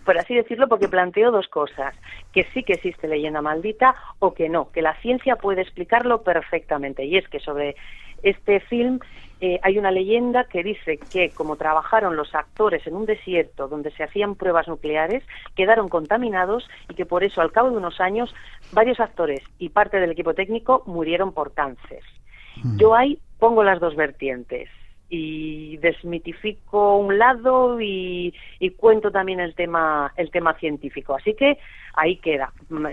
por así decirlo, porque planteo 2 cosas: que sí que existe leyenda maldita o que no, que la ciencia puede explicarlo perfectamente. Y es que sobre este film hay una leyenda que dice que como trabajaron los actores en un desierto donde se hacían pruebas nucleares, quedaron contaminados y que por eso al cabo de unos años varios actores y parte del equipo técnico murieron por cáncer. Yo ahí pongo las 2 vertientes y desmitifico un lado y cuento también el tema científico. Así que ahí queda.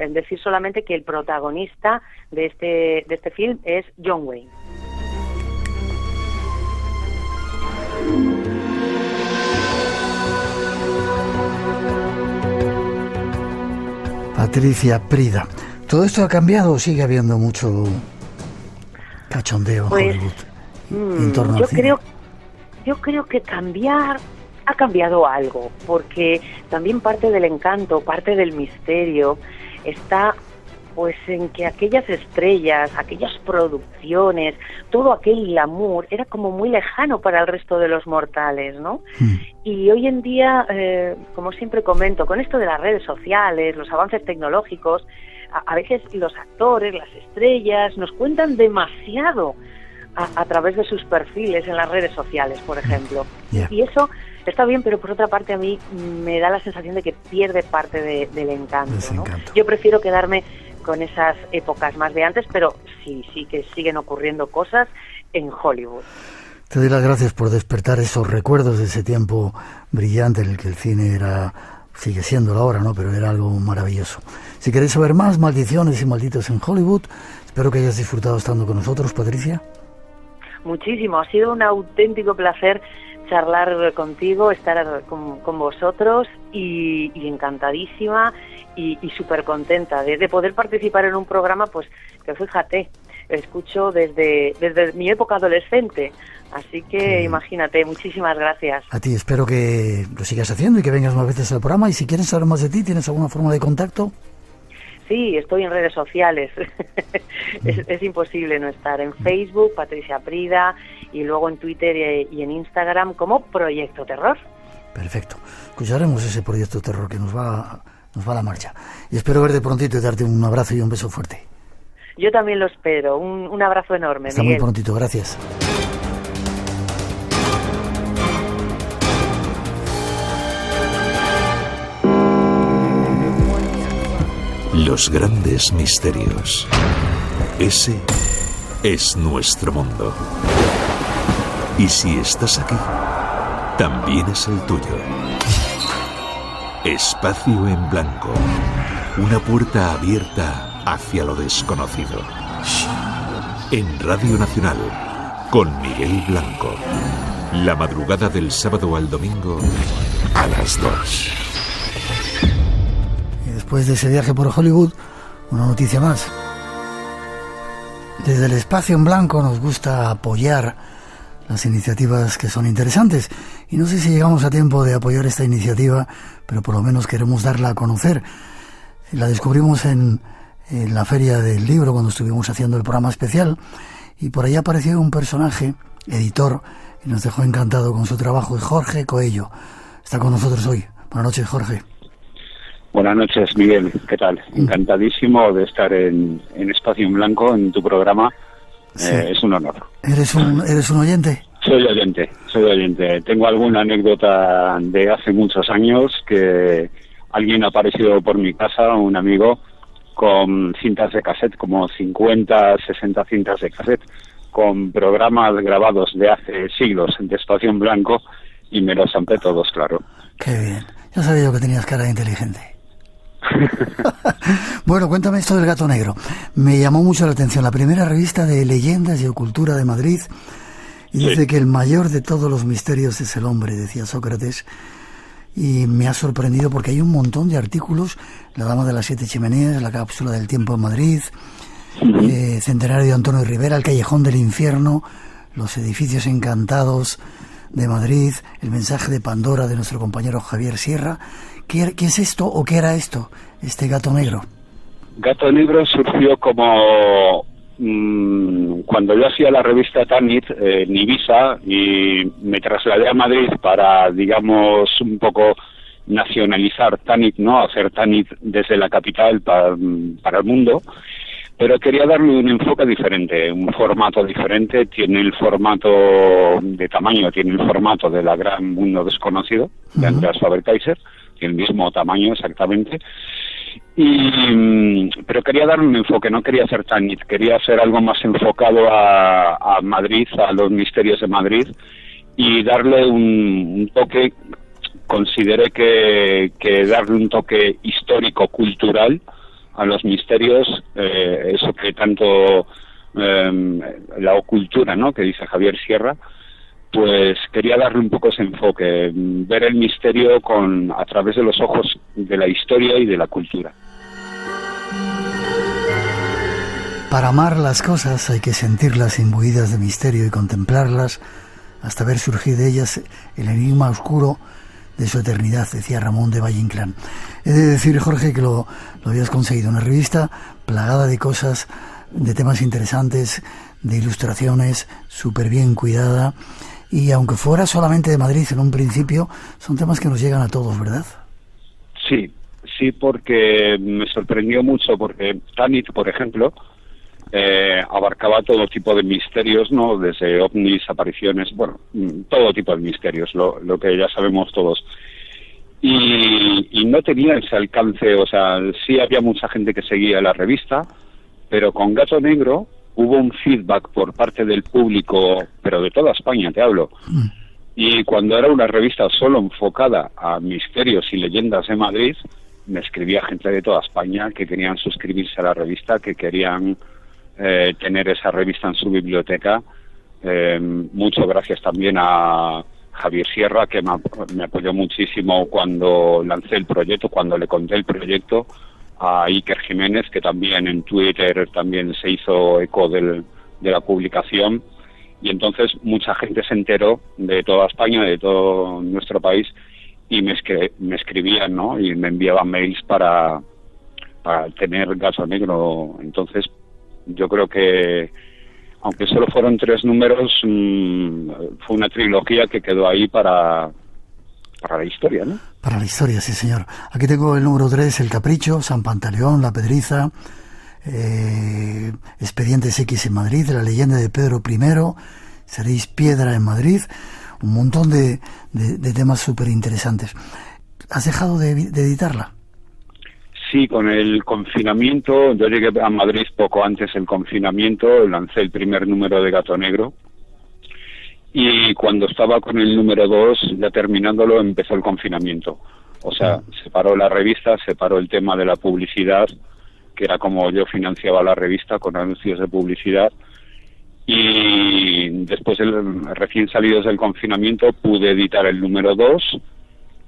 Decir solamente que el protagonista de este film es John Wayne. Patricia Prida. ¿Todo esto ha cambiado o sigue habiendo mucho cachondeo en Hollywood en torno al cine? Yo creo que ha cambiado algo, porque también parte del encanto, parte del misterio está pues en que aquellas estrellas, aquellas producciones, todo aquel glamour era como muy lejano para el resto de los mortales, ¿no? Y hoy en día, como siempre comento, con esto de las redes sociales, los avances tecnológicos, a veces los actores, las estrellas, nos cuentan demasiado a través de sus perfiles en las redes sociales, por ejemplo. Y eso está bien, pero por otra parte a mí me da la sensación de que pierde parte del encanto, ¿no? Yo prefiero quedarme con esas épocas más de antes, pero sí que siguen ocurriendo cosas en Hollywood. Te doy las gracias por despertar esos recuerdos de ese tiempo brillante en el que el cine sigue siendo ahora, ¿no? Pero era algo maravilloso. Si queréis saber más, maldiciones y malditos en Hollywood, espero que hayas disfrutado estando con nosotros, Patricia. Muchísimo, ha sido un auténtico placer charlar contigo, estar con vosotros y encantadísima y súper contenta de poder participar en un programa pues que fíjate, escucho desde mi época adolescente, así que imagínate, muchísimas gracias. A ti, espero que lo sigas haciendo y que vengas más veces al programa, y si quieres saber más de ti, ¿tienes alguna forma de contacto? Sí, estoy en redes sociales. Es imposible no estar en Facebook, Patricia Prida, y luego en Twitter y en Instagram como Proyecto Terror. Perfecto. Escucharemos ese Proyecto Terror que nos va a la marcha. Y espero verte prontito y darte un abrazo y un beso fuerte. Yo también lo espero. Un abrazo enorme, Hasta Miguel. muy prontito. Gracias. Los grandes misterios. Ese es nuestro mundo. Y si estás aquí, también es el tuyo. Espacio en Blanco. Una puerta abierta hacia lo desconocido. En Radio Nacional, con Miguel Blanco. La madrugada del sábado al domingo a las 2. Después de ese viaje por Hollywood, una noticia más. Desde el Espacio en Blanco nos gusta apoyar las iniciativas que son interesantes. Y no sé si llegamos a tiempo de apoyar esta iniciativa, pero por lo menos queremos darla a conocer. La descubrimos en en la Feria del Libro, cuando estuvimos haciendo el programa especial, y por ahí apareció un personaje, editor, y nos dejó encantado con su trabajo, Jorge Coello. Está con nosotros hoy. Buenas noches, Jorge. Buenas noches, Miguel. ¿Qué tal? Encantadísimo de estar en Espacio en Blanco, en tu programa. Sí. Es un honor. ¿Eres un oyente? Soy oyente. Tengo alguna anécdota de hace muchos años que alguien ha aparecido por mi casa, un amigo, con cintas de cassette, como 50, 60 cintas de cassette, con programas grabados de hace siglos de Espacio en Blanco, y me los zampé todos, claro. Qué bien. Ya sabía yo que tenías cara de inteligente. Bueno, cuéntame esto del Gato Negro. Me llamó mucho la atención. La primera revista de leyendas y ocultura de Madrid, y sí, dice que el mayor de todos los misterios es el hombre, decía Sócrates. Y me ha sorprendido porque hay un montón de artículos: La Dama de las Siete Chimeneas, La Cápsula del Tiempo en Madrid, Centenario de Antonio Rivera, El Callejón del Infierno, Los Edificios Encantados de Madrid, El Mensaje de Pandora de nuestro compañero Javier Sierra. ¿Qué es esto, o qué era esto, este Gato Negro? Gato Negro surgió como cuando yo hacía la revista Tanit en Ibiza, y me trasladé a Madrid para, digamos, un poco nacionalizar Tanit, ¿no? Hacer Tanit desde la capital para el mundo. Pero quería darle un enfoque diferente, un formato diferente. Tiene el formato de tamaño, tiene el formato de La Gran Mundo Desconocido, de Andreas Faber-Kaiser, tiene el mismo tamaño exactamente. Pero quería darle un enfoque, no quería hacer Tanit, quería hacer algo más enfocado a Madrid, a los misterios de Madrid, y darle un toque. Consideré que darle un toque histórico-cultural a los misterios, eso que tanto la ocultura, ¿no?, que dice Javier Sierra, pues quería darle un poco ese enfoque, ver el misterio a través de los ojos de la historia y de la cultura. Para amar las cosas hay que sentirlas imbuidas de misterio y contemplarlas hasta ver surgir de ellas el enigma oscuro de su eternidad, decía Ramón de Valle Inclán. He de decir, Jorge, que lo habías conseguido, una revista plagada de cosas, de temas interesantes, de ilustraciones, súper bien cuidada, y aunque fuera solamente de Madrid en un principio, son temas que nos llegan a todos, ¿verdad? Sí, porque me sorprendió mucho, porque Tanit, por ejemplo, abarcaba todo tipo de misterios, ¿no? Desde ovnis, apariciones, bueno, todo tipo de misterios, lo que ya sabemos todos. Y no tenía ese alcance, o sea, sí había mucha gente que seguía la revista, pero con Gato Negro hubo un feedback por parte del público, pero de toda España te hablo. Y cuando era una revista solo enfocada a misterios y leyendas de Madrid, me escribía gente de toda España que querían suscribirse a la revista, que querían tener esa revista en su biblioteca. Muchas gracias también a Javier Sierra, que me apoyó muchísimo cuando lancé el proyecto, cuando le conté el proyecto, a Iker Jiménez, que también en Twitter también se hizo eco de la publicación, y entonces mucha gente se enteró de toda España, de todo nuestro país, y me escribían, ¿no?, y me enviaban mails para tener Gato Negro. Entonces yo creo que, aunque solo fueron 3 números, fue una trilogía que quedó ahí para la historia, ¿no? Para la historia, sí, señor. Aquí tengo el número 3, El Capricho, San Pantaleón, La Pedriza, Expedientes X en Madrid, La leyenda de Pedro I, Seréis Piedra en Madrid, un montón de temas súper interesantes. ¿Has dejado de editarla? Sí, con el confinamiento, yo llegué a Madrid poco antes del confinamiento, lancé el primer número de Gato Negro, y cuando estaba con el número 2, ya terminándolo, empezó el confinamiento. O sea, se paró la revista, se paró el tema de la publicidad, que era como yo financiaba la revista, con anuncios de publicidad, y después, recién salidos del confinamiento, pude editar el número 2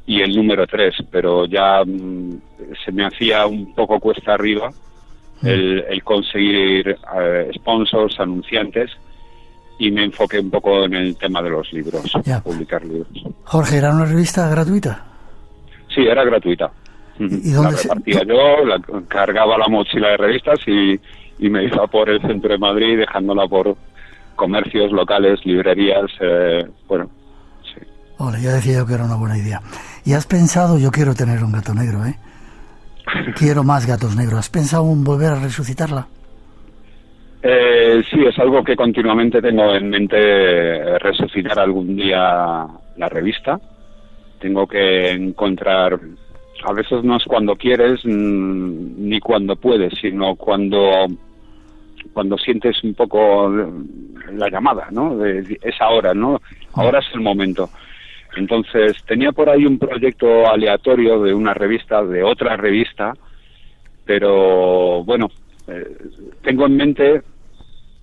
y el número 3, pero ya se me hacía un poco cuesta arriba el conseguir sponsors, anunciantes, y me enfoqué un poco en el tema de los libros, publicar libros. Jorge, ¿era una revista gratuita? Sí, era gratuita. ¿Y La dónde repartía yo, cargaba la mochila de revistas y me iba por el centro de Madrid dejándola por comercios locales, librerías, bueno, sí. Hola, ya decía yo que era una buena idea. ¿Y has pensado, yo quiero tener un gato negro, quiero más gatos negros, ¿has pensado en volver a resucitarla? Sí, es algo que continuamente tengo en mente, resucitar algún día la revista. Tengo que encontrar, a veces no es cuando quieres ni cuando puedes, sino cuando sientes un poco la llamada, ¿no? Es ahora, ¿no? Ahora es el momento. Entonces, tenía por ahí un proyecto aleatorio de una revista, de otra revista, pero bueno, tengo en mente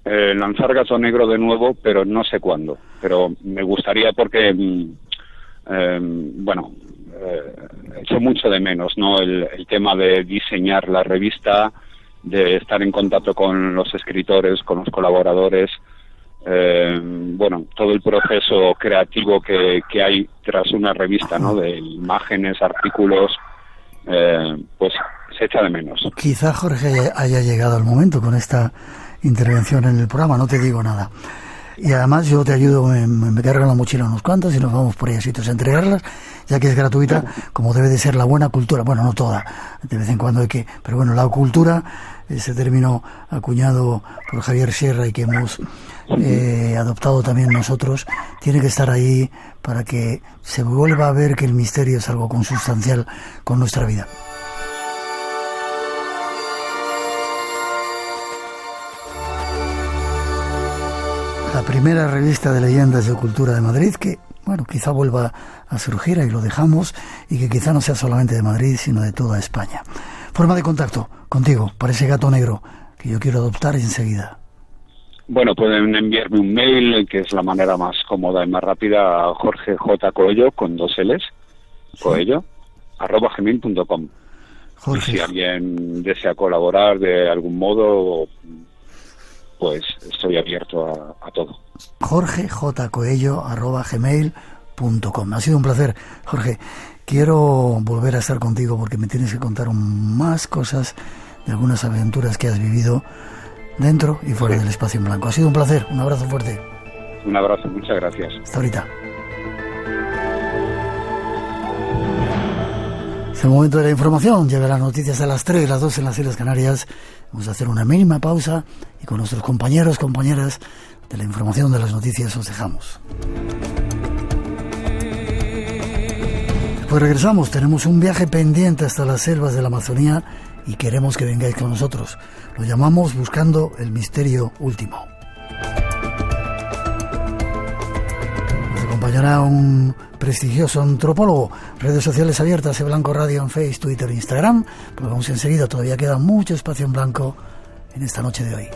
lanzar Gato Negro de nuevo, pero no sé cuándo. Pero me gustaría porque, echo mucho de menos, ¿no? El tema de diseñar la revista, de estar en contacto con los escritores, con los colaboradores, todo el proceso creativo que hay tras una revista, ¿no? De imágenes, artículos, pues se echa de menos. Quizá Jorge haya llegado el momento con esta intervención en el programa, no te digo nada. Y además yo te ayudo, me cargo en la mochila unos cuantos y nos vamos por ahí a sitios a entregarlas, ya que es gratuita, como debe de ser la buena cultura. Bueno, no toda, de vez en cuando hay que... Pero bueno, la cultura, ese término acuñado por Javier Sierra y que hemos adoptado también nosotros, tiene que estar ahí para que se vuelva a ver que el misterio es algo consustancial con nuestra vida. La primera revista de leyendas de cultura de Madrid, que, bueno, quizá vuelva a surgir, ahí lo dejamos, y que quizá no sea solamente de Madrid, sino de toda España. Forma de contacto contigo, para ese gato negro, que yo quiero adoptar enseguida. Bueno, pueden enviarme un mail, que es la manera más cómoda y más rápida, a Jorge J. Coello, con 2 L's, Coello, @gmail.com. Jorge. Si alguien desea colaborar de algún modo, pues estoy abierto a todo. Jorge J. Coello @gmail.com. Ha sido un placer, Jorge. Quiero volver a estar contigo porque me tienes que contar más cosas de algunas aventuras que has vivido dentro y fuera del espacio en blanco. Ha sido un placer, un abrazo fuerte. Un abrazo, muchas gracias. Hasta ahorita. Es el momento de la información. Llegan las noticias a las 3, las 2 en las Islas Canarias. Vamos a hacer una mínima pausa y con nuestros compañeros, compañeras de la información de las noticias os dejamos. Después regresamos, tenemos un viaje pendiente hasta las selvas de la Amazonía y queremos que vengáis con nosotros. Lo llamamos Buscando el Misterio Último. Nos acompañará un prestigioso antropólogo. Redes sociales abiertas, Blanco Radio en Facebook, Twitter e Instagram. Pues vamos enseguida, todavía queda mucho espacio en blanco en esta noche de hoy.